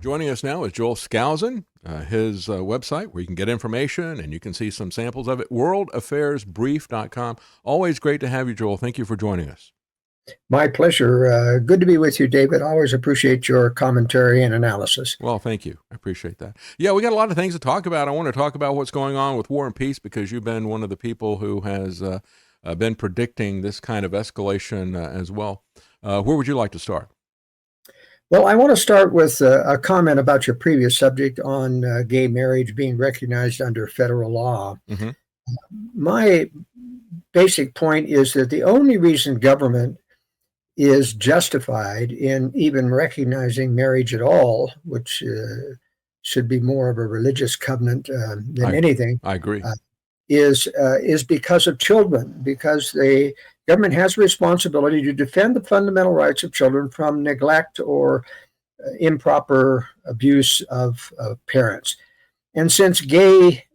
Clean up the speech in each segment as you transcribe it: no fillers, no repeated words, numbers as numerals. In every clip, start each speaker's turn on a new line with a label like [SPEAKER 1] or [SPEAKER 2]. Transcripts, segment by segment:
[SPEAKER 1] Joining us now is Joel Skousen, his website where you can get information and you can see some samples of it, worldaffairsbrief.com. Always great to have you, Joel. Thank you for joining us.
[SPEAKER 2] My pleasure. Good to be with you, David. Always appreciate your commentary and analysis.
[SPEAKER 1] Well, thank you. I appreciate that. Yeah, we got a lot of things to talk about. I want to talk about what's going on with War and Peace because you've been one of the people who has been predicting this kind of escalation as well. Where would you like to start?
[SPEAKER 2] Well, I want to start with a comment about your previous subject on gay marriage being recognized under federal law.
[SPEAKER 1] Mm-hmm.
[SPEAKER 2] My basic point is that the only reason government is justified in even recognizing marriage at all, which should be more of a religious covenant than anything.
[SPEAKER 1] I agree.
[SPEAKER 2] Is because of children, because the government has a responsibility to defend the fundamental rights of children from neglect or improper abuse of parents. And since gay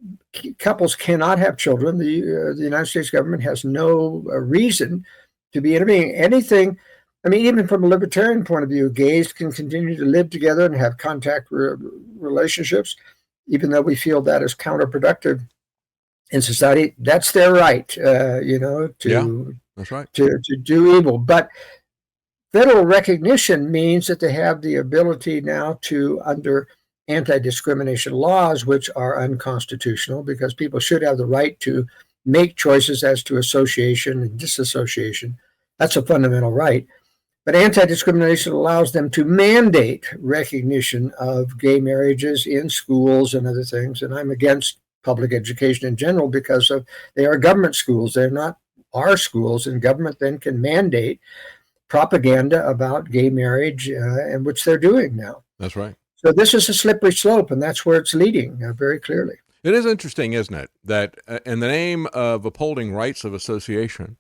[SPEAKER 2] couples cannot have children, the United States government has no reason to be intervening. Anything, I mean, even from a libertarian point of view, gays can continue to live together and have contact relationships, even though we feel that is counterproductive in society. That's their right,
[SPEAKER 1] that's right.
[SPEAKER 2] to do evil. But federal recognition means that they have the ability now to, under anti-discrimination laws, which are unconstitutional, because people should have the right to make choices as to association and disassociation. That's a fundamental right. But anti-discrimination allows them to mandate recognition of gay marriages in schools and other things. And I'm against public education in general because they are government schools. They're not our schools, and government then can mandate propaganda about gay marriage, and which they're doing now.
[SPEAKER 1] That's right.
[SPEAKER 2] So this is a slippery slope, and that's where it's leading very clearly.
[SPEAKER 1] It is interesting, isn't it, that in the name of upholding rights of association,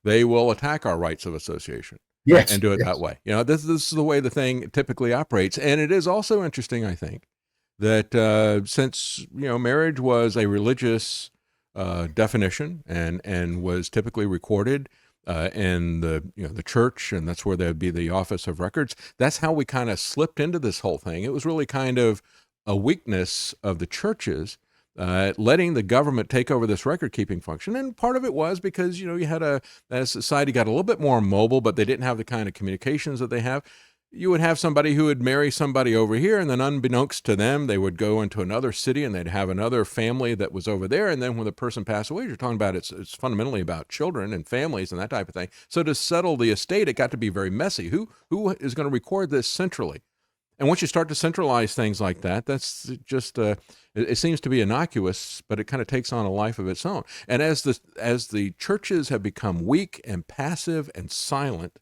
[SPEAKER 1] they will attack our rights of association.
[SPEAKER 2] Yes,
[SPEAKER 1] and do it that way. You know, this is the way the thing typically operates. And it is also interesting, I think, that since, marriage was a religious definition and was typically recorded in the church, and that's where there'd be the office of records, that's how we kind of slipped into this whole thing. It was really kind of a weakness of the churches letting the government take over this record-keeping function. And part of it was because, you had as society got a little bit more mobile, but they didn't have the kind of communications that they have. You would have somebody who would marry somebody over here, and then unbeknownst to them, they would go into another city and they'd have another family that was over there. And then when the person passed away, you're talking about it's fundamentally about children and families and that type of thing. So to settle the estate, it got to be very messy. Who is going to record this centrally? And once you start to centralize things like that, that's just it seems to be innocuous, but it kind of takes on a life of its own. And as the churches have become weak and passive and silent,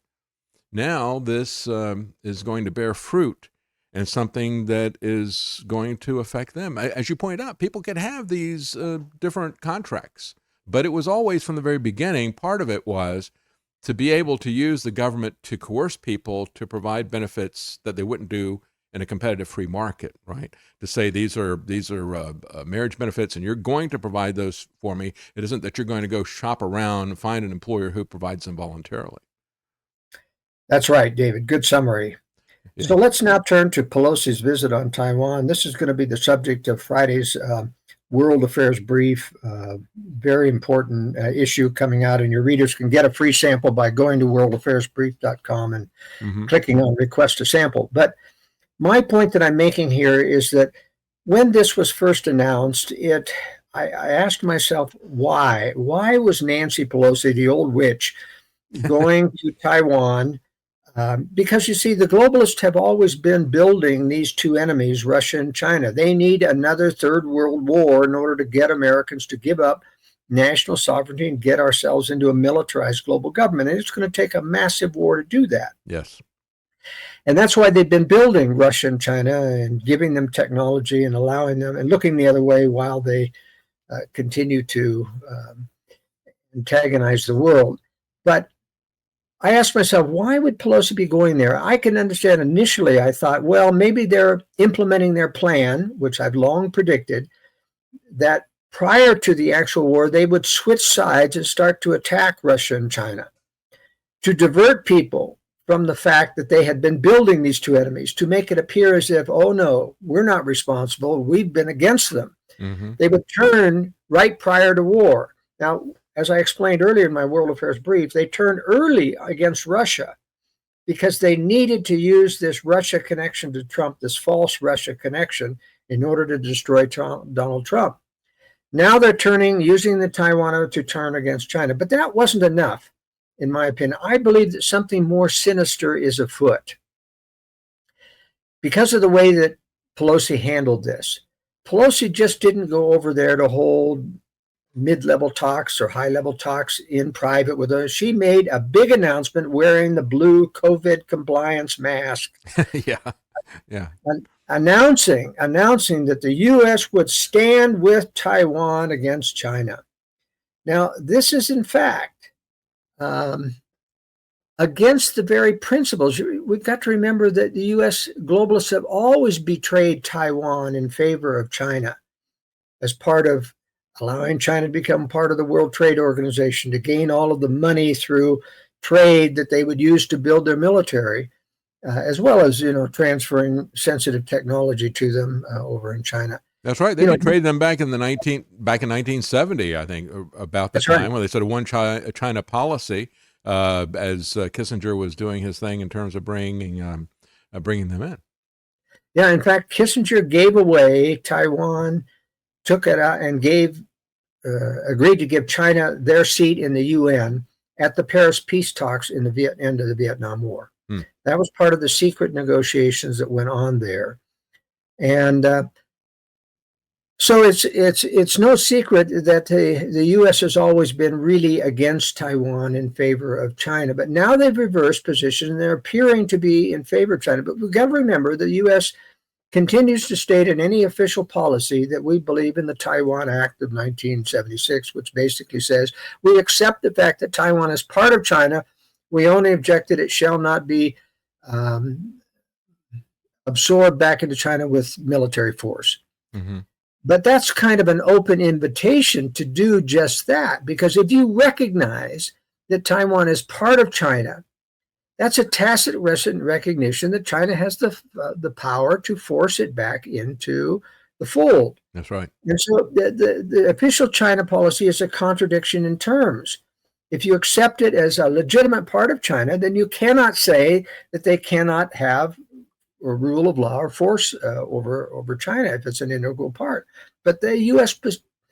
[SPEAKER 1] now this is going to bear fruit and something that is going to affect them. As you pointed out, people could have these different contracts, but it was always from the very beginning, part of it was to be able to use the government to coerce people to provide benefits that they wouldn't do in a competitive free market, right? To say these are marriage benefits and you're going to provide those for me. It isn't that you're going to go shop around and find an employer who provides them voluntarily.
[SPEAKER 2] That's right, David. Good summary. Yeah. So let's now turn to Pelosi's visit on Taiwan. This is going to be the subject of Friday's World Affairs Brief, very important issue coming out, and your readers can get a free sample by going to worldaffairsbrief.com and clicking on Request a Sample. But my point that I'm making here is that when this was first announced, I asked myself, why? Why was Nancy Pelosi, the old witch, going to Taiwan? Because you see, the globalists have always been building these two enemies, Russia and China. They need another third world war in order to get Americans to give up national sovereignty and get ourselves into a militarized global government. And it's going to take a massive war to do that.
[SPEAKER 1] Yes.
[SPEAKER 2] And that's why they've been building Russia and China and giving them technology and allowing them and looking the other way while they continue to antagonize the world. But I asked myself, why would Pelosi be going there? I can understand initially I thought, well, maybe they're implementing their plan, which I've long predicted, that prior to the actual war, they would switch sides and start to attack Russia and China to divert people from the fact that they had been building these two enemies to make it appear as if, oh no, we're not responsible. We've been against them.
[SPEAKER 1] Mm-hmm.
[SPEAKER 2] They would turn right prior to war. Now, as I explained earlier in my World Affairs brief, they turned early against Russia because they needed to use this Russia connection to Trump, this false Russia connection, in order to destroy Donald Trump. Now they're using the Taiwan to turn against China. But that wasn't enough, in my opinion. I believe that something more sinister is afoot because of the way that Pelosi handled this. Pelosi just didn't go over there to hold mid-level talks or high-level talks in private with us. She made a big announcement wearing the blue COVID compliance mask.
[SPEAKER 1] Yeah.
[SPEAKER 2] Announcing that the U.S. would stand with Taiwan against China. Now, this is in fact against the very principles. We've got to remember that the U.S. globalists have always betrayed Taiwan in favor of China as part of allowing China to become part of the World Trade Organization, to gain all of the money through trade that they would use to build their military, as well as, transferring sensitive technology to them over in China.
[SPEAKER 1] That's right. They betrayed them back in 1970, I think, about the time when they said a one China policy, as Kissinger was doing his thing in terms of bringing them in.
[SPEAKER 2] Yeah, in fact, Kissinger gave away Taiwan, took it out, and agreed to give China their seat in the UN at the Paris peace talks in the end of the Vietnam War. That was part of the secret negotiations that went on there. And so it's no secret that the U.S. has always been really against Taiwan in favor of China. But now they've reversed position and they're appearing to be in favor of China. But we've got to remember the U.S. continues to state in any official policy that we believe in the Taiwan Act of 1976, which basically says we accept the fact that Taiwan is part of China. We only object that it shall not be absorbed back into China with military force.
[SPEAKER 1] Mm-hmm.
[SPEAKER 2] But that's kind of an open invitation to do just that, because if you recognize that Taiwan is part of China, that's a tacit recognition that China has the power to force it back into the fold.
[SPEAKER 1] That's right.
[SPEAKER 2] And so the official China policy is a contradiction in terms. If you accept it as a legitimate part of China, then you cannot say that they cannot have a rule of law or force over China if it's an integral part. But the U.S.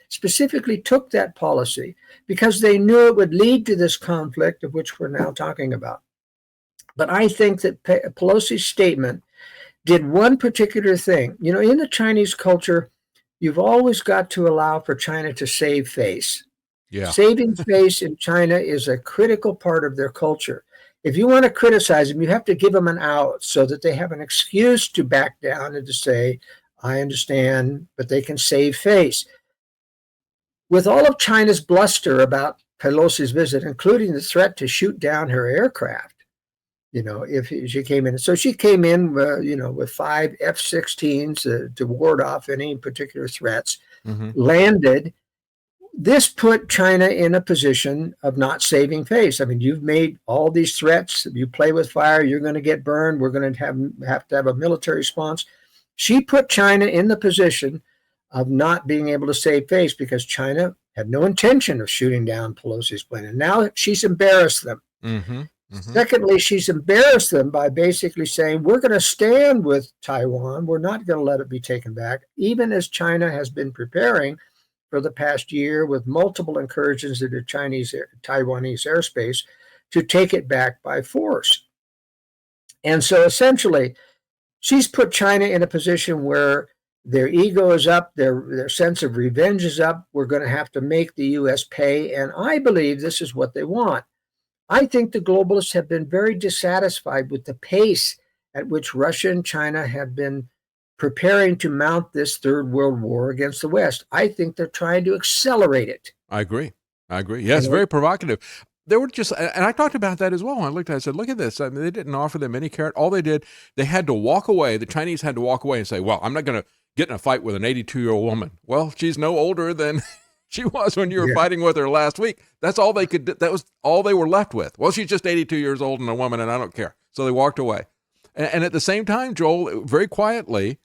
[SPEAKER 2] specifically took that policy because they knew it would lead to this conflict of which we're now talking about. But I think that Pelosi's statement did one particular thing. In the Chinese culture, you've always got to allow for China to save face.
[SPEAKER 1] Yeah.
[SPEAKER 2] Saving face in China is a critical part of their culture. If you want to criticize them, you have to give them an out so that they have an excuse to back down and to say, I understand, but they can save face. With all of China's bluster about Pelosi's visit, including the threat to shoot down her aircraft, if she came in. So she came in, with 5 F-16s to ward off any particular threats, landed. This put China in a position of not saving face. I mean, you've made all these threats. If you play with fire, you're going to get burned. We're going to have to have a military response. She put China in the position of not being able to save face because China had no intention of shooting down Pelosi's plane. And now she's embarrassed them. Secondly, she's embarrassed them by basically saying, we're going to stand with Taiwan. We're not going to let it be taken back, even as China has been preparing for the past year with multiple incursions into Taiwanese airspace to take it back by force. And so essentially, she's put China in a position where their ego is up, their sense of revenge is up. We're going to have to make the U.S. pay. And I believe this is what they want. I think the globalists have been very dissatisfied with the pace at which Russia and China have been preparing to mount this third world war against the West. I think they're trying to accelerate it.
[SPEAKER 1] I agree. Yes, very provocative. They were just, and I talked about that as well. I looked at it, I said, look at this. I mean, they didn't offer them any carrot. All they did, they had to walk away. The Chinese had to walk away and say, well, I'm not going to get in a fight with an 82-year-old woman. Well, she's no older than she was when you were fighting with her last week. That's all they could do. That was all they were left with. Well, she's just 82 years old and a woman, and I don't care. So they walked away. And at the same time, Joel, very quietly,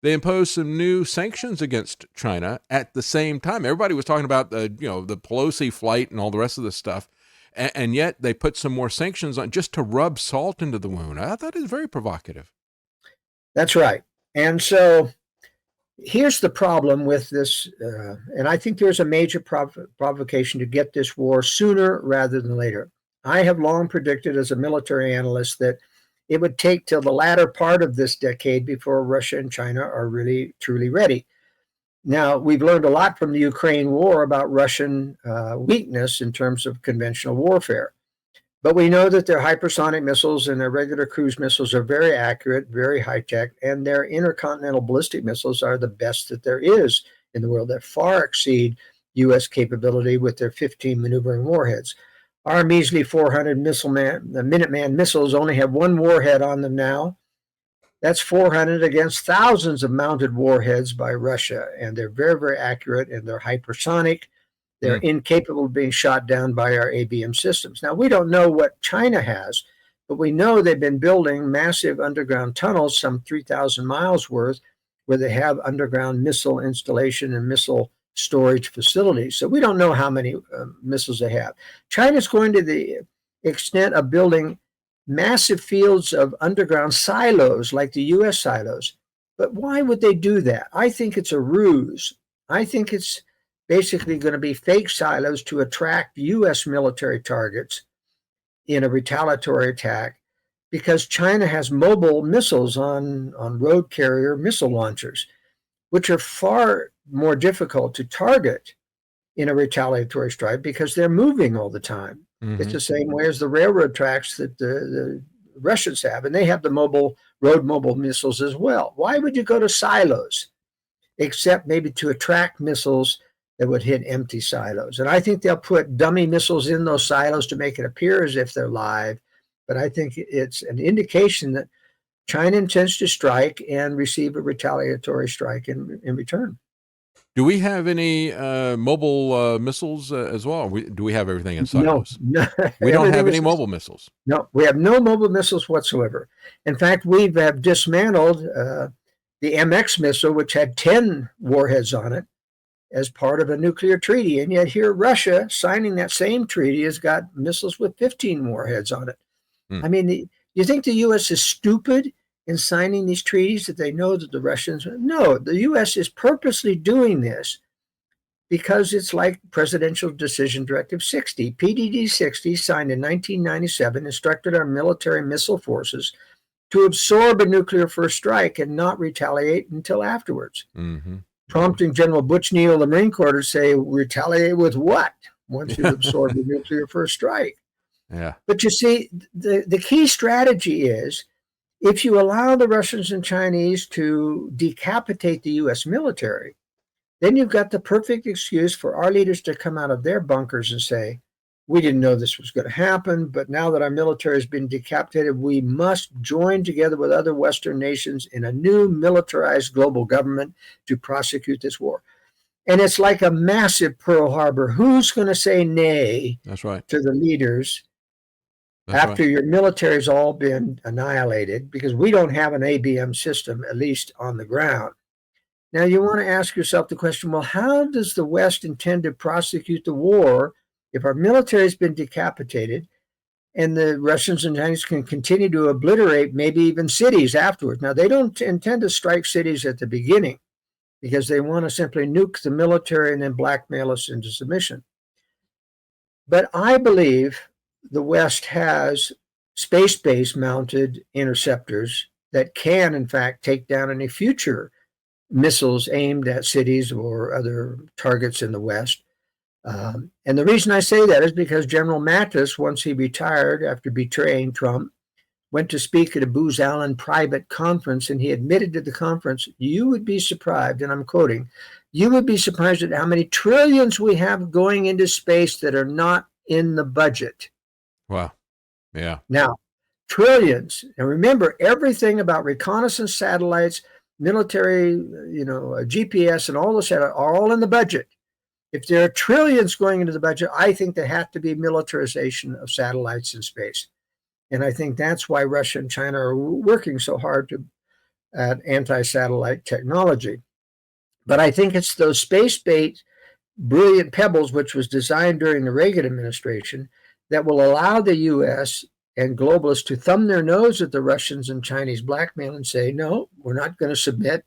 [SPEAKER 1] they imposed some new sanctions against China at the same time. Everybody was talking about the Pelosi flight and all the rest of this stuff. And yet they put some more sanctions on just to rub salt into the wound. I thought it was very provocative.
[SPEAKER 2] That's right. And so here's the problem with this, and I think there's a major provocation to get this war sooner rather than later. I have long predicted as a military analyst that it would take till the latter part of this decade before Russia and China are really, truly ready. Now, we've learned a lot from the Ukraine war about Russian weakness in terms of conventional warfare. But we know that their hypersonic missiles and their regular cruise missiles are very accurate, very high-tech, and their intercontinental ballistic missiles are the best that there is in the world, that far exceed U.S. capability with their 15 maneuvering warheads. Our measly 400 Minuteman missiles only have one warhead on them now. That's 400 against thousands of mounted warheads by Russia, and they're very, very accurate, and they're hypersonic. They're incapable of being shot down by our ABM systems. Now, we don't know what China has, but we know they've been building massive underground tunnels, some 3,000 miles worth, where they have underground missile installation and missile storage facilities. So we don't know how many missiles they have. China's going to the extent of building massive fields of underground silos like the U.S. silos. But why would they do that? I think it's a ruse. I think it's basically going to be fake silos to attract U.S. military targets in a retaliatory attack, because China has mobile missiles on road carrier missile launchers, which are far more difficult to target in a retaliatory strike because they're moving all the time. Mm-hmm. It's the same way as the railroad tracks that the Russians have, and they have the road mobile missiles as well. Why would you go to silos except maybe to attract missiles that would hit empty silos? And I think they'll put dummy missiles in those silos to make it appear as if they're live. But I think it's an indication that China intends to strike and receive a retaliatory strike in return.
[SPEAKER 1] Do we have any mobile missiles as well? Do we have everything in silos?
[SPEAKER 2] No.
[SPEAKER 1] We don't have any mobile missiles.
[SPEAKER 2] No, we have no mobile missiles whatsoever. In fact, we have dismantled the MX missile, which had 10 warheads on it, as part of a nuclear treaty. And yet here Russia, signing that same treaty, has got missiles with 15 warheads on it. I mean, you think the U.S. is stupid in signing these treaties that they know that the Russians... No, the U.S. is purposely doing this because it's like Presidential Decision Directive 60. PDD 60, signed in 1997, instructed our military missile forces to absorb a nuclear first strike and not retaliate until afterwards. Mm-hmm. Prompting General Butch Neal of the Marine Corps to say, retaliate with what once you absorb the nuclear first strike?
[SPEAKER 1] Yeah.
[SPEAKER 2] But you see, the key strategy is, if you allow the Russians and Chinese to decapitate the U.S. military, then you've got the perfect excuse for our leaders to come out of their bunkers and say, we didn't know this was going to happen, but now that our military has been decapitated, we must join together with other Western nations in a new militarized global government to prosecute this war. And it's like a massive Pearl Harbor. Who's going to say nay
[SPEAKER 1] That's right.
[SPEAKER 2] to the leaders after your military's all been annihilated, because we don't have an ABM system, at least on the ground. Now, you want to ask yourself the question, well, how does the West intend to prosecute the war if our military has been decapitated and the Russians and Chinese can continue to obliterate maybe even cities afterwards? Now, they don't intend to strike cities at the beginning because they want to simply nuke the military and then blackmail us into submission. But I believe the West has space-based mounted interceptors that can, in fact, take down any future missiles aimed at cities or other targets in the West. And the reason I say that is because General Mattis, once he retired after betraying Trump, went to speak at a Booz Allen private conference, and he admitted to the conference, you would be surprised, and I'm quoting, you would be surprised at how many trillions we have going into space that are not in the budget.
[SPEAKER 1] Wow. Yeah.
[SPEAKER 2] Now, trillions. And remember, everything about reconnaissance satellites, military, GPS and all those are all in the budget. If there are trillions going into the budget, I think there have to be militarization of satellites in space. And I think that's why Russia and China are working so hard at anti-satellite technology. But I think it's those space-based brilliant pebbles, which was designed during the Reagan administration, that will allow the U.S. and globalists to thumb their nose at the Russians and Chinese blackmail and say, no, we're not going to submit.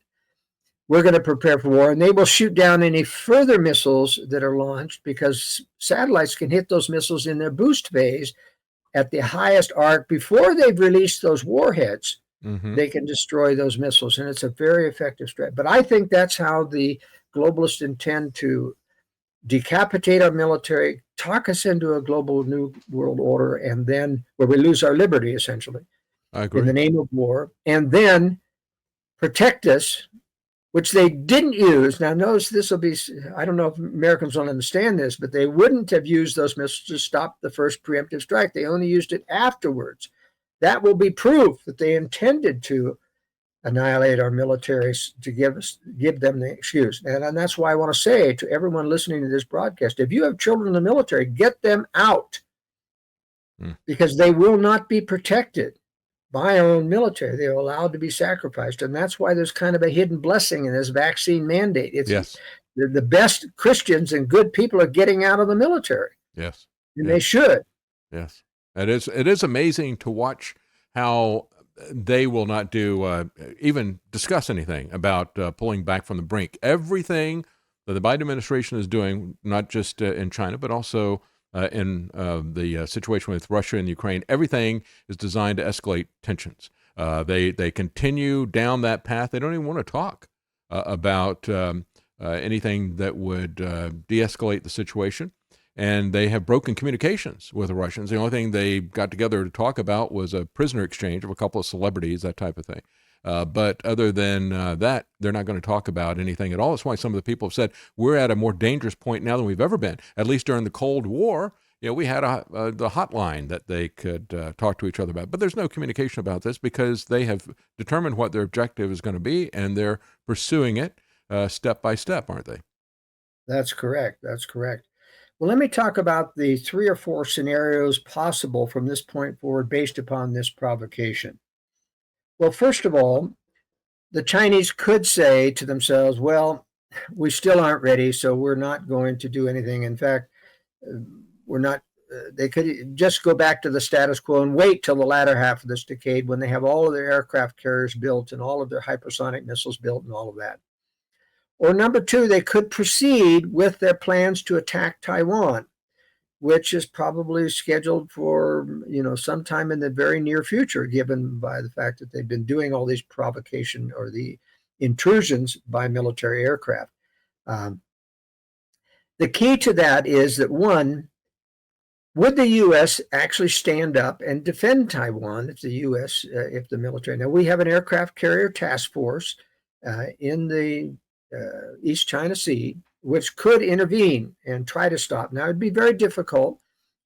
[SPEAKER 2] We're going to prepare for war. And they will shoot down any further missiles that are launched, because satellites can hit those missiles in their boost phase at the highest arc before they've released those warheads.
[SPEAKER 1] Mm-hmm.
[SPEAKER 2] They can destroy those missiles, and it's a very effective strategy. But I think that's how the globalists intend to decapitate our military, talk us into a global new world order, and then where we lose our liberty, essentially,
[SPEAKER 1] I agree.
[SPEAKER 2] in the name of war, and then protect us, which they didn't use. Now, notice this will be, I don't know if Americans will understand this, but they wouldn't have used those missiles to stop the first preemptive strike. They only used it afterwards. That will be proof that they intended to annihilate our militaries, to give them the excuse. And that's why I want to say to everyone listening to this broadcast, if you have children in the military, get them out, because they will not be protected by our own military. They're allowed to be sacrificed. And that's why there's kind of a hidden blessing in this vaccine mandate. It's
[SPEAKER 1] yes.
[SPEAKER 2] The best Christians and good people are getting out of the military.
[SPEAKER 1] Yes.
[SPEAKER 2] And they should.
[SPEAKER 1] Yes. It is amazing to watch how they will not even discuss anything about pulling back from the brink. Everything that the Biden administration is doing, not just in China, but also in the situation with Russia and Ukraine, everything is designed to escalate tensions. They continue down that path. They don't even want to talk about anything that would de-escalate the situation. And they have broken communications with the Russians. The only thing they got together to talk about was a prisoner exchange of a couple of celebrities, that type of thing. But other than that, they're not going to talk about anything at all. That's why some of the people have said we're at a more dangerous point now than we've ever been. At least during the Cold War, we had the hotline that they could talk to each other about. But there's no communication about this because they have determined what their objective is going to be, and they're pursuing it step by step, aren't they?
[SPEAKER 2] That's correct. That's correct. Well, let me talk about the 3 or 4 scenarios possible from this point forward based upon this provocation. Well, first of all, the Chinese could say to themselves, well, we still aren't ready, so we're not going to do anything. In fact, they could just go back to the status quo and wait till the latter half of this decade when they have all of their aircraft carriers built and all of their hypersonic missiles built and all of that. Or number 2, they could proceed with their plans to attack Taiwan, which is probably scheduled for, sometime in the very near future, given by the fact that they've been doing all these provocation or the intrusions by military aircraft. The key to that is that, one, would the U.S. actually stand up and defend Taiwan if the military? Now, we have an aircraft carrier task force in the East China Sea, which could intervene and try to stop. Now, it'd be very difficult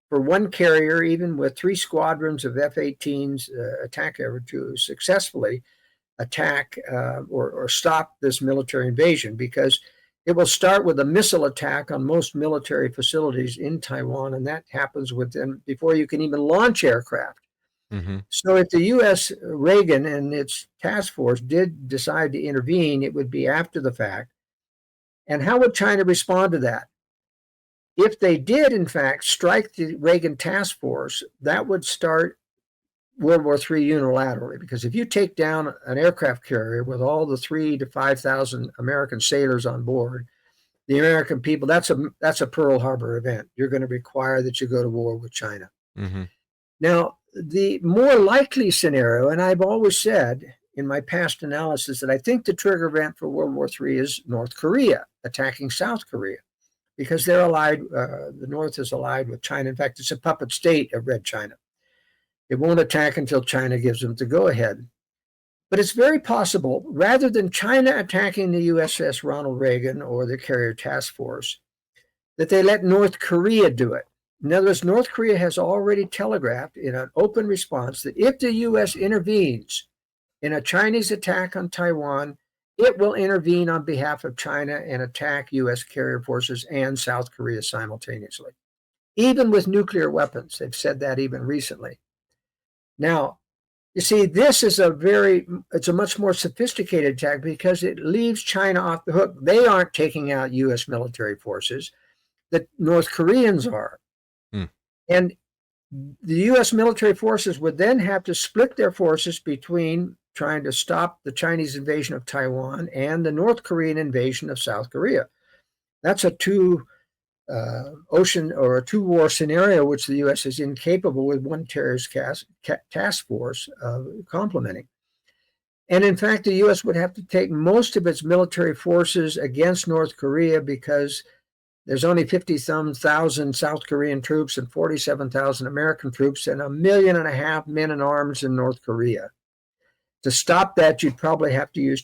[SPEAKER 2] for one carrier, even with 3 squadrons of F-18s attack air, to successfully attack or stop this military invasion, because it will start with a missile attack on most military facilities in Taiwan, and that happens before you can even launch aircraft. Mm-hmm. So if the U.S. Reagan and its task force did decide to intervene, it would be after the fact. And how would China respond to that? If they did, in fact, strike the Reagan task force, that would start World War III unilaterally. Because if you take down an aircraft carrier with all the 3,000 to 5,000 American sailors on board, the American people, that's a Pearl Harbor event. You're going to require that you go to war with China. Mm-hmm. Now, the more likely scenario, and I've always said in my past analysis that I think the trigger event for World War III is North Korea attacking South Korea, because they're allied. The North is allied with China. In fact, it's a puppet state of Red China. It won't attack until China gives them the go-ahead. But it's very possible, rather than China attacking the USS Ronald Reagan or the carrier task force, that they let North Korea do it. In other words, North Korea has already telegraphed in an open response that if the U.S. intervenes in a Chinese attack on Taiwan, it will intervene on behalf of China and attack U.S. carrier forces and South Korea simultaneously, even with nuclear weapons. They've said that even recently. Now, you see, this is it's a much more sophisticated attack because it leaves China off the hook. They aren't taking out U.S. military forces. The North Koreans are.
[SPEAKER 1] Hmm.
[SPEAKER 2] And the U.S. military forces would then have to split their forces between trying to stop the Chinese invasion of Taiwan and the North Korean invasion of South Korea. That's a ocean or a two-war scenario, which the U.S. is incapable with one terrorist task force complementing. And in fact, the U.S. would have to take most of its military forces against North Korea because there's only 50,000 South Korean troops and 47,000 American troops and 1.5 million men in arms in North Korea. To stop that, you'd probably have to use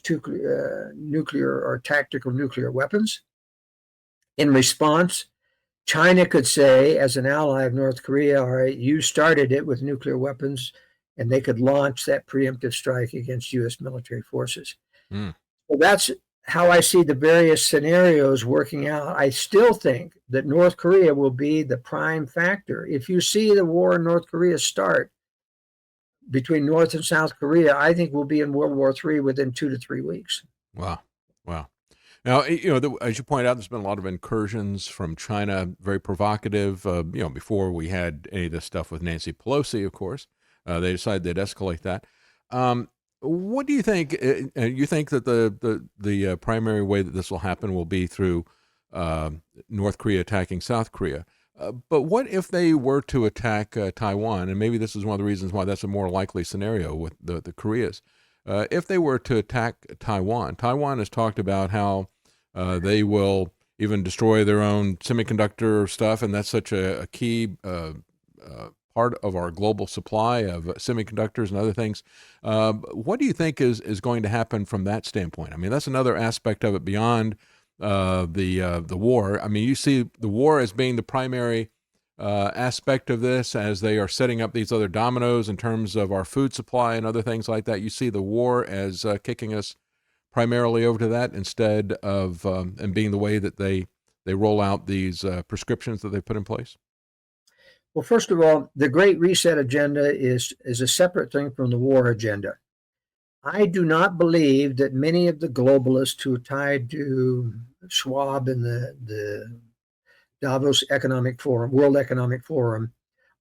[SPEAKER 2] nuclear or tactical nuclear weapons. In response, China could say, as an ally of North Korea, all right, you started it with nuclear weapons, and they could launch that preemptive strike against U.S. military forces.
[SPEAKER 1] Mm.
[SPEAKER 2] So that's how I see the various scenarios working out. I still think that North Korea will be the prime factor. If you see the war in North Korea start between North and South Korea, I think we'll be in World War III within 2 to 3 weeks.
[SPEAKER 1] Wow. Wow. Now, as you point out, there's been a lot of incursions from China, very provocative. Before we had any of this stuff with Nancy Pelosi, of course, they decided they'd escalate that. What do you think? You think that the primary way that this will happen will be through North Korea attacking South Korea? But what if they were to attack Taiwan? And maybe this is one of the reasons why that's a more likely scenario with the Koreas. If they were to attack Taiwan, Taiwan has talked about how they will even destroy their own semiconductor stuff, and that's such a key part of our global supply of semiconductors and other things. What do you think is going to happen from that standpoint? I mean, that's another aspect of it beyond the war. I mean, you see the war as being the primary aspect of this, as they are setting up these other dominoes in terms of our food supply and other things like that. You see the war as kicking us primarily over to that instead of and being the way that they roll out these prescriptions that they put in place.
[SPEAKER 2] Well, first of all, the Great Reset agenda is a separate thing from the war agenda. I do not believe that many of the globalists who are tied to Schwab and the Davos Economic Forum, World Economic Forum,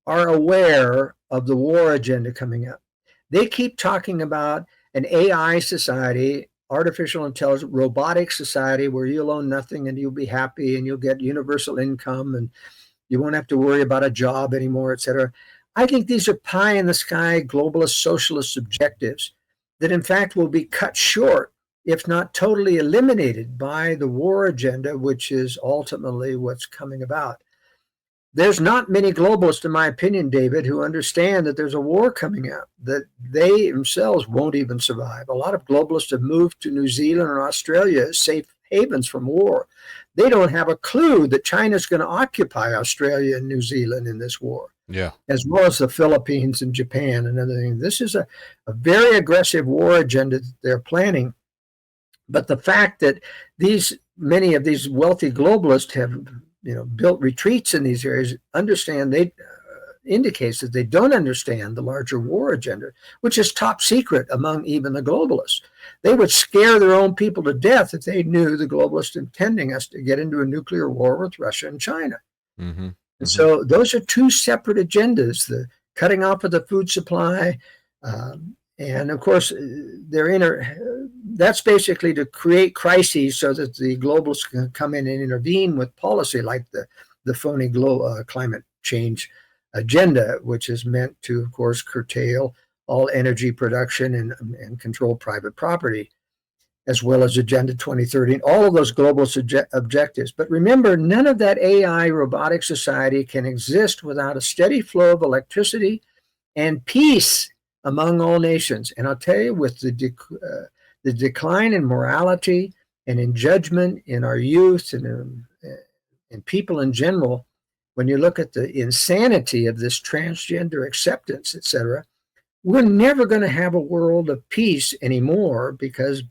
[SPEAKER 2] are aware of the war agenda coming up. They keep talking about an AI society, artificial intelligence, robotic society where you'll own nothing and you'll be happy and you'll get universal income and you won't have to worry about a job anymore, et cetera. I think these are pie in the sky globalist socialist objectives that in fact will be cut short, if not totally eliminated, by the war agenda, which is ultimately what's coming about. There's not many globalists, in my opinion, David, who understand that there's a war coming out, that they themselves won't even survive. A lot of globalists have moved to New Zealand or Australia as safe havens from war. They don't have a clue that China's going to occupy Australia and New Zealand in this war.
[SPEAKER 1] Yeah.
[SPEAKER 2] As well as the Philippines and Japan and other things. This is a very aggressive war agenda that they're planning. But the fact that many of these wealthy globalists have built retreats in these areas indicates that they don't understand the larger war agenda, which is top secret among even the globalists. They would scare their own people to death if they knew the globalists intending us to get into a nuclear war with Russia and China.
[SPEAKER 1] Mm-hmm.
[SPEAKER 2] And so those are two separate agendas, the cutting off of the food supply. And of course, that's basically to create crises so that the globalists can come in and intervene with policy like the phony climate change agenda, which is meant to, of course, curtail all energy production and control private property, as well as Agenda 2030, and all of those globalist objectives. But remember, none of that AI robotic society can exist without a steady flow of electricity and peace among all nations. And I'll tell you, with the decline in morality and in judgment in our youth and in people in general, when you look at the insanity of this transgender acceptance, et cetera, we're never going to have a world of peace anymore because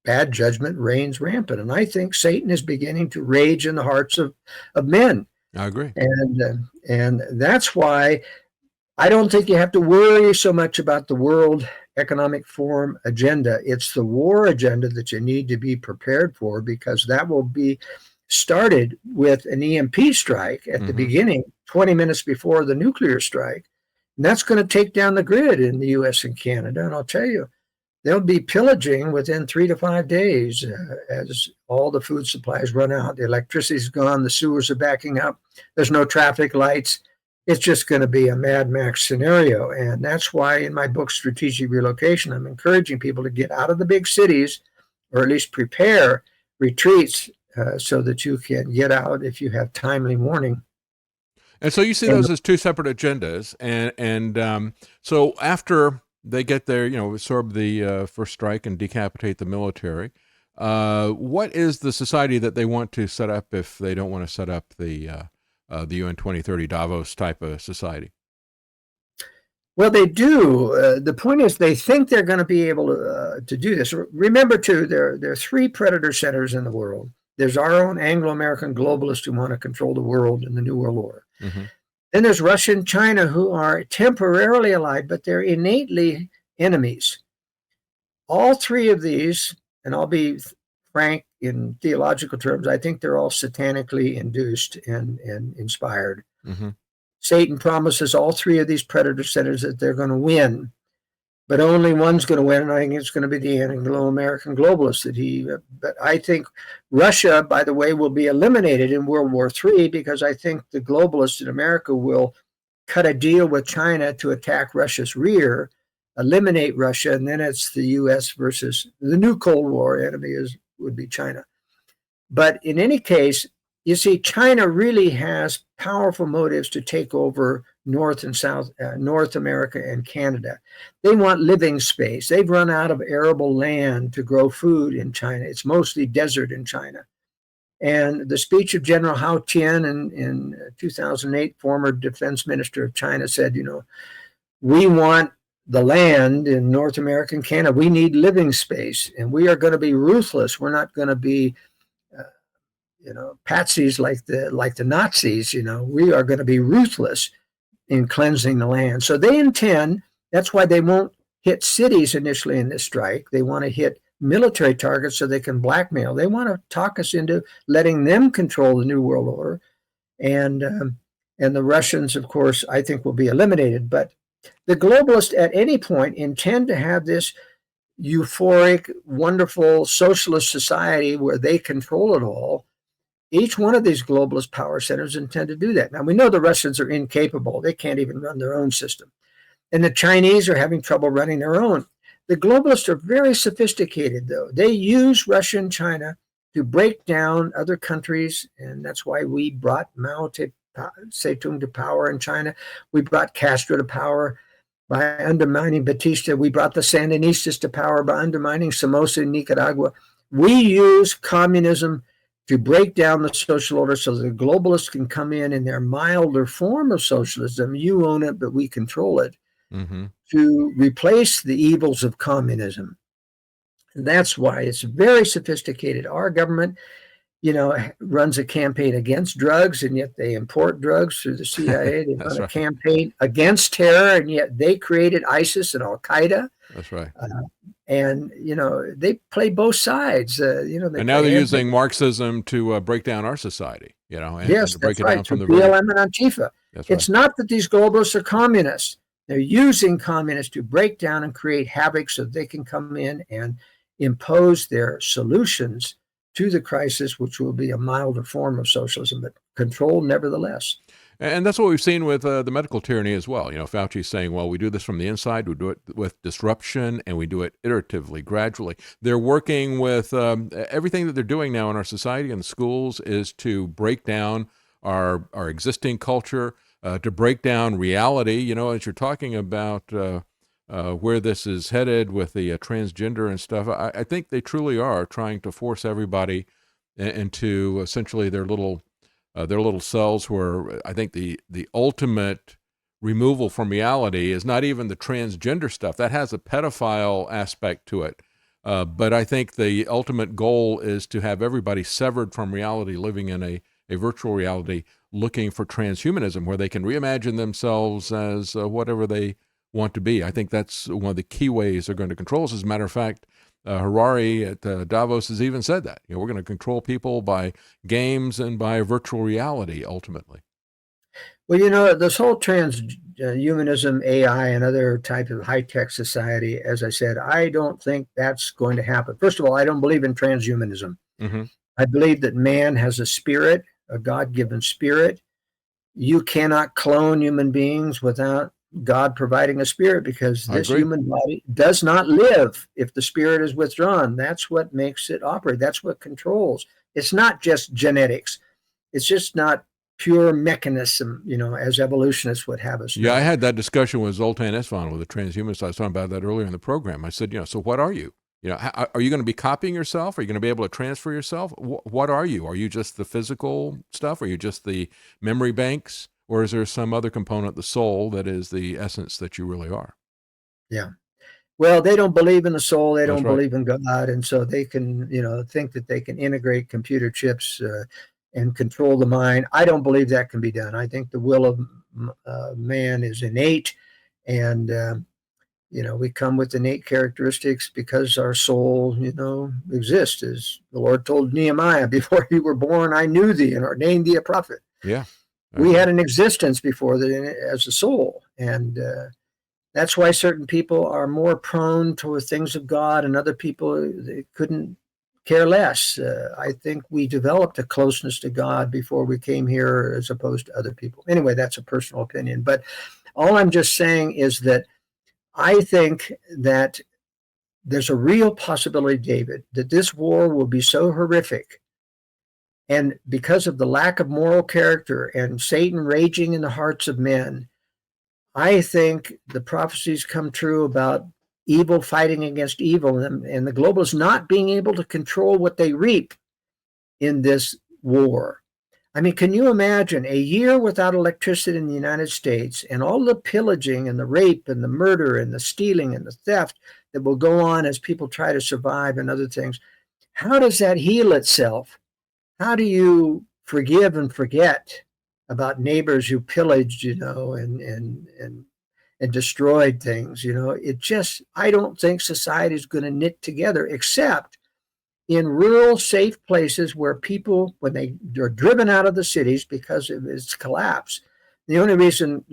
[SPEAKER 2] bad judgment reigns rampant. And I think Satan is beginning to rage in the hearts of men.
[SPEAKER 1] I agree.
[SPEAKER 2] And that's why I don't think you have to worry so much about the World Economic Forum agenda. It's the war agenda that you need to be prepared for, because that will be started with an EMP strike at the beginning, 20 minutes before the nuclear strike. And that's going to take down the grid in the US and Canada. And I'll tell you, they'll be pillaging within 3 to 5 days as all the food supplies run out. The electricity's gone, the sewers are backing up, there's no traffic lights. It's just going to be a Mad Max scenario. And that's why in my book, Strategic Relocation, I'm encouraging people to get out of the big cities, or at least prepare retreats so that you can get out if you have timely warning.
[SPEAKER 1] And so you see those as two separate agendas. And so after they get there, absorb the first strike and decapitate the military, what is the society that they want to set up if they don't want to set up the UN 2030 Davos type of society?
[SPEAKER 2] Well, they do. The point is, they think they're going to be able to do this. Remember, too, there are three predator centers in the world. There's our own Anglo-American globalists who want to control the world in the New World Order. Then there's Russia and China, who are temporarily allied, but they're innately enemies. All three of these, and I'll be frank in theological terms, I think they're all satanically induced and inspired. Satan promises all three of these predator centers that they're going to win, but only one's going to win, and I think it's going to be the Anglo-American globalist. But I think Russia, by the way, will be eliminated in World War III, because I think the globalists in America will cut a deal with China to attack Russia's rear, eliminate Russia, and then it's the U.S. versus the new Cold War enemy would be China. But in any case, you see, China really has powerful motives to take over North and South, North America and Canada. They want living space. They've run out of arable land to grow food in China. It's mostly desert in China. And the speech of General Hao Tian in 2008, former defense minister of China, said, we want the land in North America and Canada. We need living space, and we are going to be ruthless. We're not going to be patsies like the Nazis. We are going to be ruthless in cleansing the land. So they intend, that's why they won't hit cities initially in this strike. They want to hit military targets so they can blackmail. They want to talk us into letting them control the New World Order. And the Russians, of course, I think will be eliminated. But the globalists at any point intend to have this euphoric, wonderful socialist society where they control it all. Each one of these globalist power centers intend to do that. Now, we know the Russians are incapable. They can't even run their own system. And the Chinese are having trouble running their own. The globalists are very sophisticated, though. They use Russia and China to break down other countries, and that's why we brought Mao Zedong to power in China. We brought Castro to power by undermining Batista. We brought the Sandinistas to power by undermining Somoza in Nicaragua. We use communism to break down the social order so the globalists can come in their milder form of socialism. You own it, but we control it, to replace the evils of communism. And that's why it's very sophisticated. Our government, runs a campaign against drugs, and yet they import drugs through the CIA. They run a campaign against terror, and yet they created ISIS and Al-Qaeda.
[SPEAKER 1] That's right.
[SPEAKER 2] And, they play both sides.
[SPEAKER 1] And now they're using Marxism to break down our society, and to break it down from the
[SPEAKER 2] BLM and Antifa.
[SPEAKER 1] That's
[SPEAKER 2] it's not that these globalists are communists. They're using communists to break down and create havoc so they can come in and impose their solutions to the crisis, which will be a milder form of socialism, but control nevertheless.
[SPEAKER 1] And that's what we've seen with the medical tyranny as well. Fauci's saying, well, we do this from the inside, we do it with disruption, and we do it iteratively, gradually. They're working with everything that they're doing now in our society and the schools is to break down our existing culture, to break down reality. As you're talking about where this is headed with the transgender and stuff, I think they truly are trying to force everybody into essentially their little cells, where I think the ultimate removal from reality is not even the transgender stuff. That has a pedophile aspect to it. But I think the ultimate goal is to have everybody severed from reality, living in a virtual reality, looking for transhumanism, where they can reimagine themselves as whatever they want to be. I think that's one of the key ways they're going to control us. As a matter of fact, Harari at Davos has even said that. We're going to control people by games and by virtual reality, ultimately.
[SPEAKER 2] Well, this whole transhumanism, AI, and other type of high-tech society, as I said, I don't think that's going to happen. First of all, I don't believe in transhumanism.
[SPEAKER 1] Mm-hmm.
[SPEAKER 2] I believe that man has a spirit, a God-given spirit. You cannot clone human beings without God providing a spirit, because this human body does not live if the spirit is withdrawn. That's what makes it operate. That's what controls. It's not just genetics. It's just not pure mechanism, as evolutionists would have us know.
[SPEAKER 1] Yeah, I had that discussion with Zoltan Esvan, with the transhumanists. I was talking about that earlier in the program. I said, so what are you? Are you going to be copying yourself? Are you going to be able to transfer yourself? What are you? Are you just the physical stuff? Are you just the memory banks? Or is there some other component, the soul, that is the essence that you really are?
[SPEAKER 2] Yeah. Well, they don't believe in the soul. They
[SPEAKER 1] That's
[SPEAKER 2] don't
[SPEAKER 1] right.
[SPEAKER 2] believe in God. And so they can, think that they can integrate computer chips and control the mind. I don't believe that can be done. I think the will of man is innate. And, we come with innate characteristics because our soul, exists. As the Lord told Nehemiah, before you were born, I knew thee and ordained thee a prophet.
[SPEAKER 1] Yeah.
[SPEAKER 2] We had an existence before that as a soul. And that's why certain people are more prone to things of God, and other people, they couldn't care less. I think we developed a closeness to God before we came here as opposed to other people. Anyway, that's a personal opinion. But all I'm just saying is that I think that there's a real possibility, David, that this war will be so horrific, and because of the lack of moral character and Satan raging in the hearts of men, I think the prophecies come true about evil fighting against evil, and the globalists not being able to control what they reap in this war. I mean, can you imagine a year without electricity in the United States, and all the pillaging and the rape and the murder and the stealing and the theft that will go on as people try to survive and other things? How does that heal itself? How do you forgive and forget about neighbors who pillaged, and destroyed things? I don't think society is going to knit together, except in rural, safe places where people, when they're driven out of the cities because of its collapse. The only reason,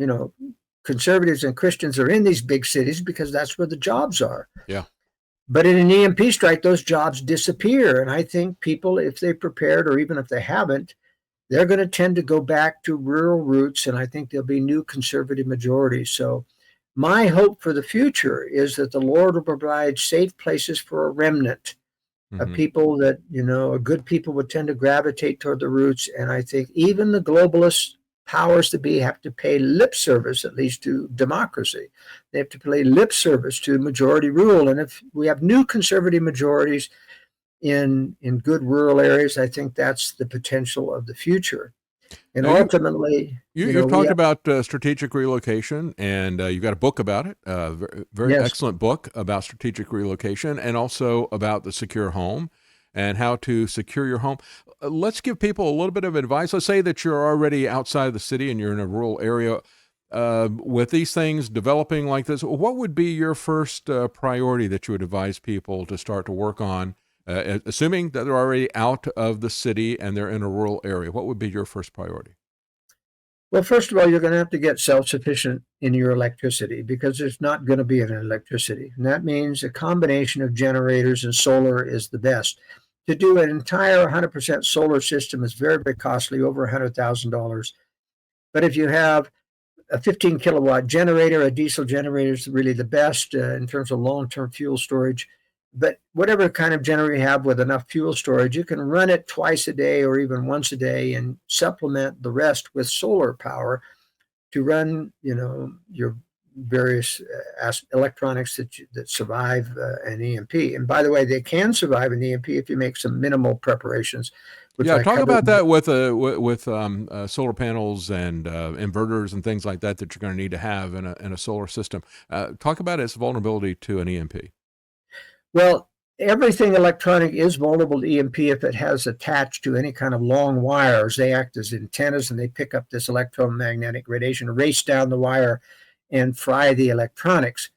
[SPEAKER 2] conservatives and Christians are in these big cities because that's where the jobs are.
[SPEAKER 1] Yeah.
[SPEAKER 2] But in an EMP strike, those jobs disappear. And I think people, if they prepared, or even if they haven't, they're going to tend to go back to rural roots. And I think there'll be new conservative majorities. So my hope for the future is that the Lord will provide safe places for a remnant of people that, good people would tend to gravitate toward the roots. And I think even the globalist powers to be have to pay lip service, at least, to democracy. They have to pay lip service to majority rule. And if we have new conservative majorities in good rural areas, I think that's the potential of the future. And
[SPEAKER 1] now
[SPEAKER 2] ultimately,
[SPEAKER 1] you've talked about strategic relocation, and you've got a book about it, very
[SPEAKER 2] Yes.
[SPEAKER 1] excellent book about strategic relocation, and also about the secure home and how to secure your home. Let's give people a little bit of advice. Let's say that you're already outside of the city and you're in a rural area. With these things developing like this, what would be your first priority that you would advise people to start to work on, assuming that they're already out of the city and they're in a rural area? What would be your first priority?
[SPEAKER 2] Well, first of all, you're going to have to get self-sufficient in your electricity, because there's not going to be any electricity. And that means a combination of generators and solar is the best. To do an entire 100% solar system is very, very costly, over $100,000. But if you have a 15 kilowatt generator, a diesel generator is really the best in terms of long-term fuel storage. But whatever kind of generator you have with enough fuel storage, you can run it twice a day or even once a day and supplement the rest with solar power to run, your various electronics that survive an EMP. And by the way, they can survive an EMP if you make some minimal preparations.
[SPEAKER 1] Talk about that with solar panels and inverters and things like that you're going to need to have in a solar system. Talk about its vulnerability to an EMP.
[SPEAKER 2] Well, everything electronic is vulnerable to EMP if it has attached to any kind of long wires. They act as antennas and they pick up this electromagnetic radiation, race down the wire, and fry the electronics.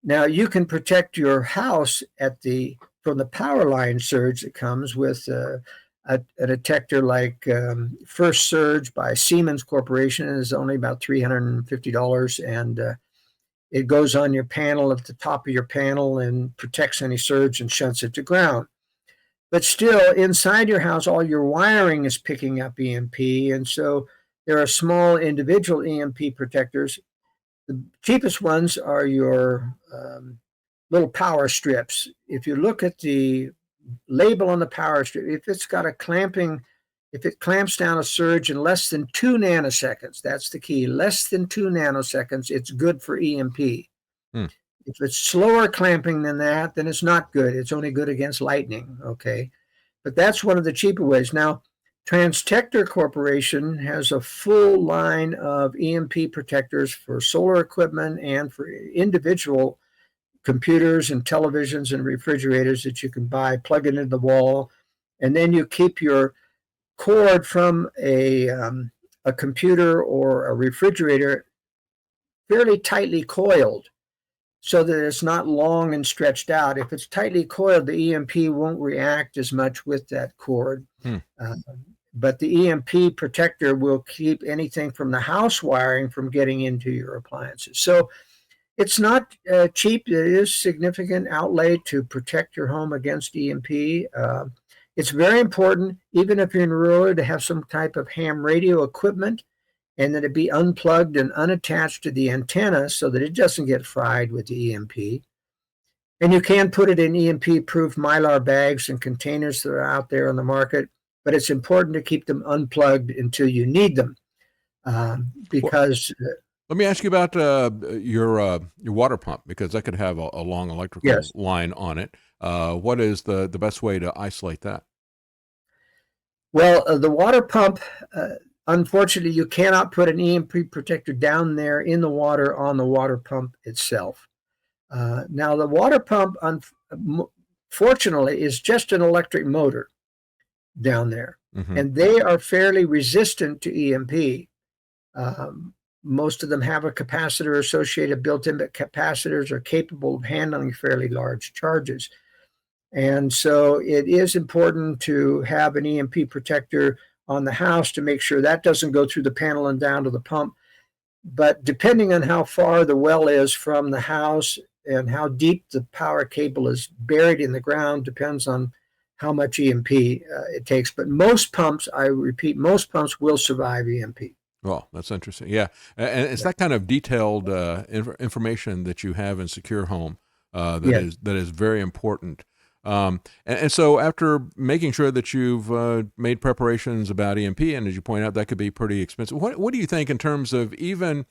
[SPEAKER 2] Now, you can protect your house from the power line surge that comes with a detector like First Surge by Siemens Corporation. It is only about $350, and it goes on your panel at the top of your panel and protects any surge and shunts it to ground. But still, inside your house, all your wiring is picking up EMP, and so there are small individual EMP protectors. The cheapest ones are your little power strips. If you look at the label on the power strip, if it clamps down a surge in less than 2 nanoseconds, that's the key, less than 2 nanoseconds, it's good for EMP. If it's slower clamping than that, then it's not good. It's only good against lightning, okay? But that's one of the cheaper ways. Now, Transtector Corporation has a full line of EMP protectors for solar equipment and for individual computers and televisions and refrigerators that you can buy, plug it into the wall, and then you keep your cord from a computer or a refrigerator fairly tightly coiled so that it's not long and stretched out. If it's tightly coiled, the EMP won't react as much with that cord. But the EMP protector will keep anything from the house wiring from getting into your appliances. So it's not cheap. It is significant outlay to protect your home against EMP. It's very important, even if you're in rural, to have some type of ham radio equipment and that it be unplugged and unattached to the antenna so that it doesn't get fried with the EMP. And you can put it in EMP-proof Mylar bags and containers that are out there on the market, but it's important to keep them unplugged until you need them because...
[SPEAKER 1] Let me ask you about your water pump, because that could have a long electrical line on it. What is the best way to isolate that?
[SPEAKER 2] Well, the water pump, unfortunately, you cannot put an EMP protector down there in the water on the water pump itself. Now, the water pump, fortunately, is just an electric motor down there, and they are fairly resistant to EMP. Most of them have a capacitor associated built in, but capacitors are capable of handling fairly large charges. And so it is important to have an EMP protector on the house to make sure that doesn't go through the panel and down to the pump. But depending on how far the well is from the house and how deep the power cable is buried in the ground depends on how much EMP it takes. But most pumps, I repeat, most pumps will survive EMP.
[SPEAKER 1] Well, that's interesting. Yeah. And it's that kind of detailed information that you have in Secure Home that is very important. And so after making sure that you've made preparations about EMP, and as you point out, that could be pretty expensive. What do you think in terms of in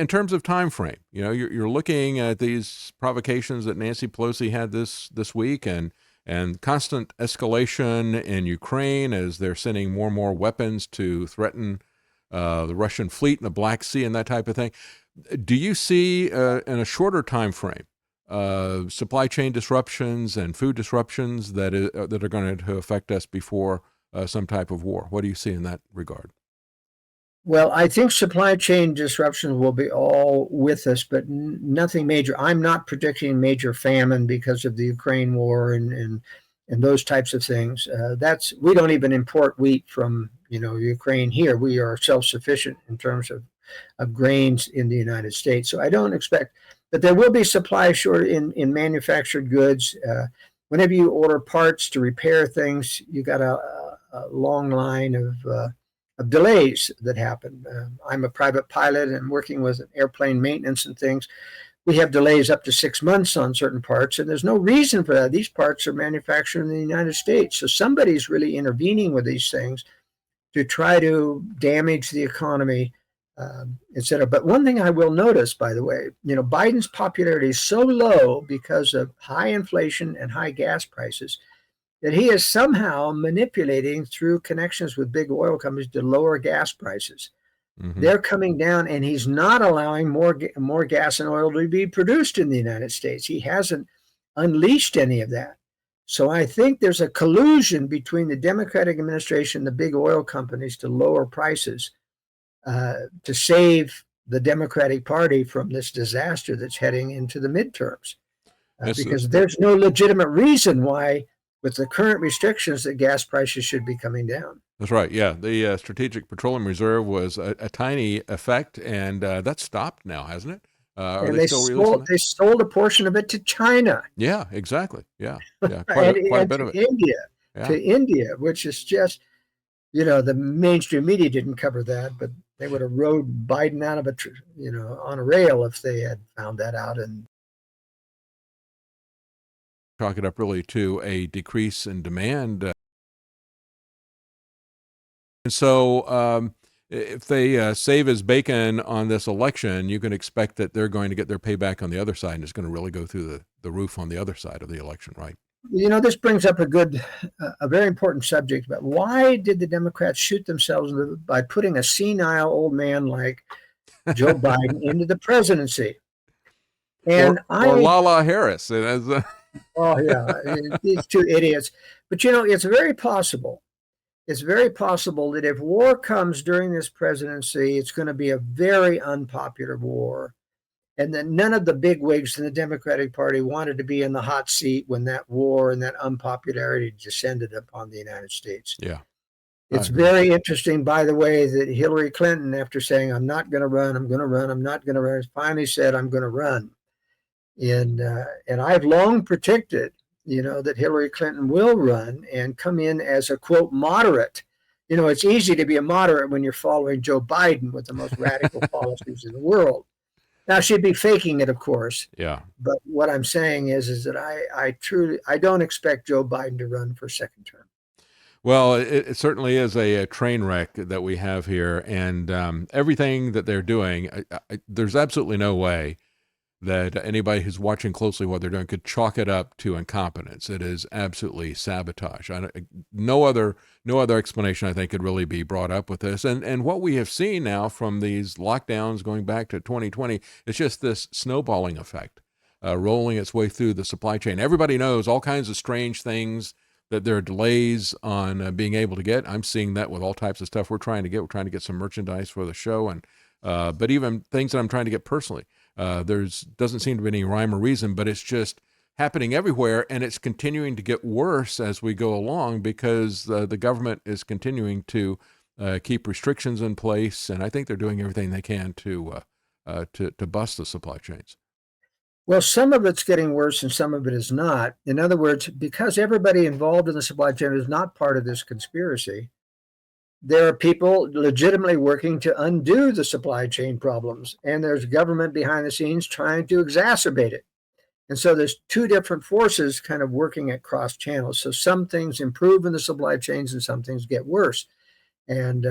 [SPEAKER 1] terms of time frame? You know, you're looking at these provocations that Nancy Pelosi had this week and constant escalation in Ukraine as they're sending more and more weapons to threaten the Russian fleet in the Black Sea and that type of thing. Do you see in a shorter time frame supply chain disruptions and food disruptions that are going to affect us before some type of war? What do you see in that regard?
[SPEAKER 2] Well, I think supply chain disruptions will be all with us, but nothing major. I'm not predicting major famine because of the Ukraine war and those types of things. We don't even import wheat from Ukraine here. We are self-sufficient in terms of grains in the United States. So I don't expect, but there will be supply short in manufactured goods. Whenever you order parts to repair things, you got a long line of delays that happen. I'm a private pilot and working with airplane maintenance and things. We have delays up to 6 months on certain parts, and there's no reason for that. These parts are manufactured in the United States. So somebody's really intervening with these things to try to damage the economy, et cetera. But one thing I will notice, by the way, Biden's popularity is so low because of high inflation and high gas prices that he is somehow manipulating through connections with big oil companies to lower gas prices. They're coming down, and he's not allowing more gas and oil to be produced in the United States. He hasn't unleashed any of that. So I think there's a collusion between the Democratic administration and the big oil companies to lower prices to save the Democratic Party from this disaster that's heading into the midterms. Because there's no legitimate reason why, with the current restrictions, that gas prices should be coming down.
[SPEAKER 1] That's right. Yeah, the Strategic Petroleum Reserve was a tiny effect, and that's stopped now, hasn't it? Are
[SPEAKER 2] And
[SPEAKER 1] they still releasing that?
[SPEAKER 2] they sold a portion of it to China.
[SPEAKER 1] Yeah, exactly. Yeah, yeah,
[SPEAKER 2] and,
[SPEAKER 1] quite a
[SPEAKER 2] and
[SPEAKER 1] bit of
[SPEAKER 2] to
[SPEAKER 1] it.
[SPEAKER 2] India,
[SPEAKER 1] Yeah,
[SPEAKER 2] which is just, the mainstream media didn't cover that, but they would have rode Biden out of on a rail if they had found that out. And
[SPEAKER 1] chalk it up really to a decrease in demand. And so, if they save as bacon on this election, you can expect that they're going to get their payback on the other side, and it's going to really go through the roof on the other side of the election, right?
[SPEAKER 2] this brings up a very important subject about why did the Democrats shoot themselves by putting a senile old man like Joe Biden into the presidency? And
[SPEAKER 1] or Lala Harris.
[SPEAKER 2] oh yeah, these two idiots. But it's very possible. It's very possible that if war comes during this presidency, it's going to be a very unpopular war, and that none of the bigwigs in the Democratic Party wanted to be in the hot seat when that war and that unpopularity descended upon the United States.
[SPEAKER 1] Yeah.
[SPEAKER 2] It's very interesting, by the way, that Hillary Clinton, after saying, I'm not going to run, I'm going to run, I'm not going to run, finally said, I'm going to run. And I've long predicted, that Hillary Clinton will run and come in as a, quote, moderate. It's easy to be a moderate when you're following Joe Biden with the most radical policies in the world. Now, she'd be faking it, of course.
[SPEAKER 1] Yeah.
[SPEAKER 2] But what I'm saying is that I don't expect Joe Biden to run for second term.
[SPEAKER 1] Well, it certainly is a train wreck that we have here, and everything that they're doing, there's absolutely no way that anybody who's watching closely what they're doing could chalk it up to incompetence. It is absolutely sabotage. No other explanation, I think, could really be brought up with this. And what we have seen now from these lockdowns going back to 2020, it's just this snowballing effect, rolling its way through the supply chain. Everybody knows all kinds of strange things that there are delays on being able to get. I'm seeing that with all types of stuff we're trying to get. We're trying to get some merchandise for the show, and but even things that I'm trying to get personally. Doesn't seem to be any rhyme or reason, but it's just happening everywhere, and it's continuing to get worse as we go along because the government is continuing to keep restrictions in place, and I think they're doing everything they can to bust the supply chains.
[SPEAKER 2] Well, some of it's getting worse and some of it is not. In other words, because everybody involved in the supply chain is not part of this conspiracy, there are people legitimately working to undo the supply chain problems, and there's government behind the scenes trying to exacerbate it. And so there's two different forces kind of working at cross channels. So some things improve in the supply chains and some things get worse. And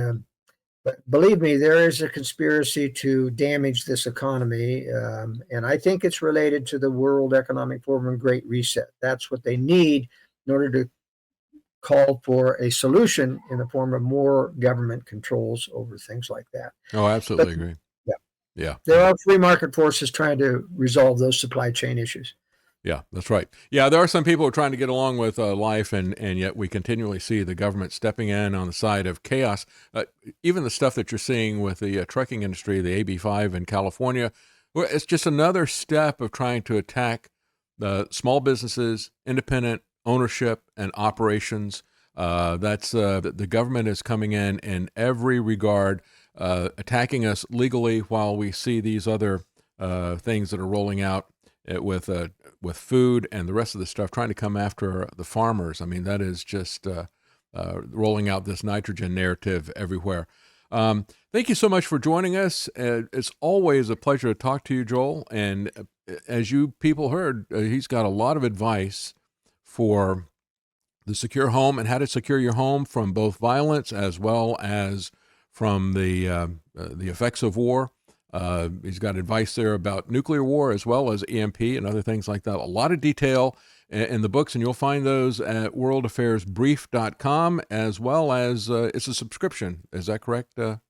[SPEAKER 2] but believe me, there is a conspiracy to damage this economy. And I think it's related to the World Economic Forum and Great Reset. That's what they need in order to call for a solution in the form of more government controls over things like that.
[SPEAKER 1] Oh, I absolutely agree.
[SPEAKER 2] Yeah.
[SPEAKER 1] Yeah.
[SPEAKER 2] There are free market forces trying to resolve those supply chain issues.
[SPEAKER 1] Yeah, that's right. Yeah, there are some people who are trying to get along with life, and yet we continually see the government stepping in on the side of chaos. Even the stuff that you're seeing with the trucking industry, the AB5 in California, it's just another step of trying to attack the small businesses, independent ownership, and operations. The government is coming in every regard, attacking us legally while we see these other things that are rolling out with food and the rest of the stuff, trying to come after the farmers. I mean, that is just rolling out this nitrogen narrative everywhere. Thank you so much for joining us. It's always a pleasure to talk to you, Joel. And as you people heard, he's got a lot of advice for the secure home and how to secure your home from both violence as well as from the effects of war. He's got advice there about nuclear war as well as EMP and other things like that. A lot of detail in the books, and you'll find those at worldaffairsbrief.com, as well as it's a subscription. Is that correct, Joel?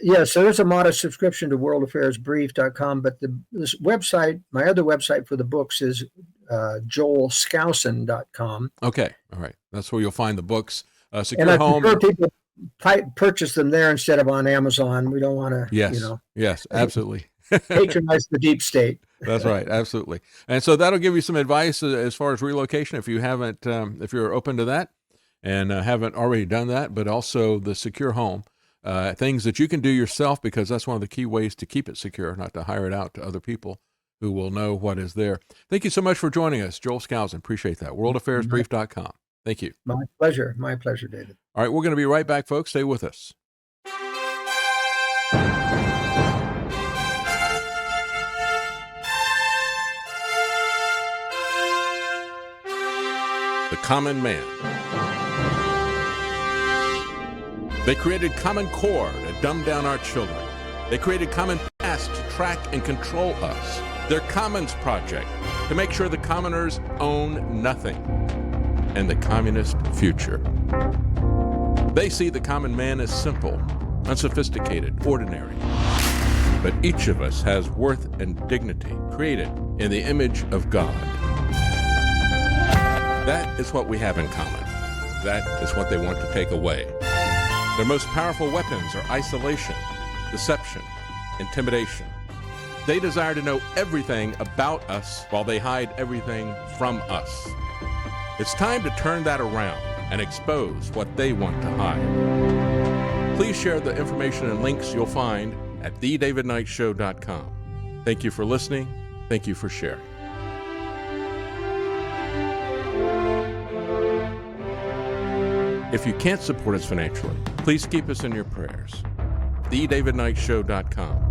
[SPEAKER 2] Yes, so there's a modest subscription to worldaffairsbrief.com, but this website, my other website for the books is joelskousen.com.
[SPEAKER 1] Okay. All right. That's where you'll find the books.
[SPEAKER 2] And
[SPEAKER 1] Secure
[SPEAKER 2] I
[SPEAKER 1] Home.
[SPEAKER 2] prefer people purchase them there instead of on Amazon. We don't want to,
[SPEAKER 1] Yes. Yes, absolutely.
[SPEAKER 2] patronize the deep state.
[SPEAKER 1] That's right. Absolutely. And so that'll give you some advice as far as relocation if you haven't, if you're open to that and haven't already done that, but also the Secure Home, things that you can do yourself, because that's one of the key ways to keep it secure, not to hire it out to other people who will know what is there. Thank you so much for joining us, Joel Skousen. Appreciate that. worldaffairsbrief.com. Thank you.
[SPEAKER 2] My pleasure. My pleasure, David.
[SPEAKER 1] All right. We're going to be right back, folks. Stay with us. The common man. They created Common Core to dumb down our children. They created Common Pass to track and control us. Their Commons Project to make sure the commoners own nothing. And the communist future. They see the common man as simple, unsophisticated, ordinary. But each of us has worth and dignity, created in the image of God. That is what we have in common. That is what they want to take away. Their most powerful weapons are isolation, deception, intimidation. They desire to know everything about us while they hide everything from us. It's time to turn that around and expose what they want to hide. Please share the information and links you'll find at thedavidknightshow.com. Thank you for listening. Thank you for sharing. If you can't support us financially, please keep us in your prayers. thedavidknightshow.com.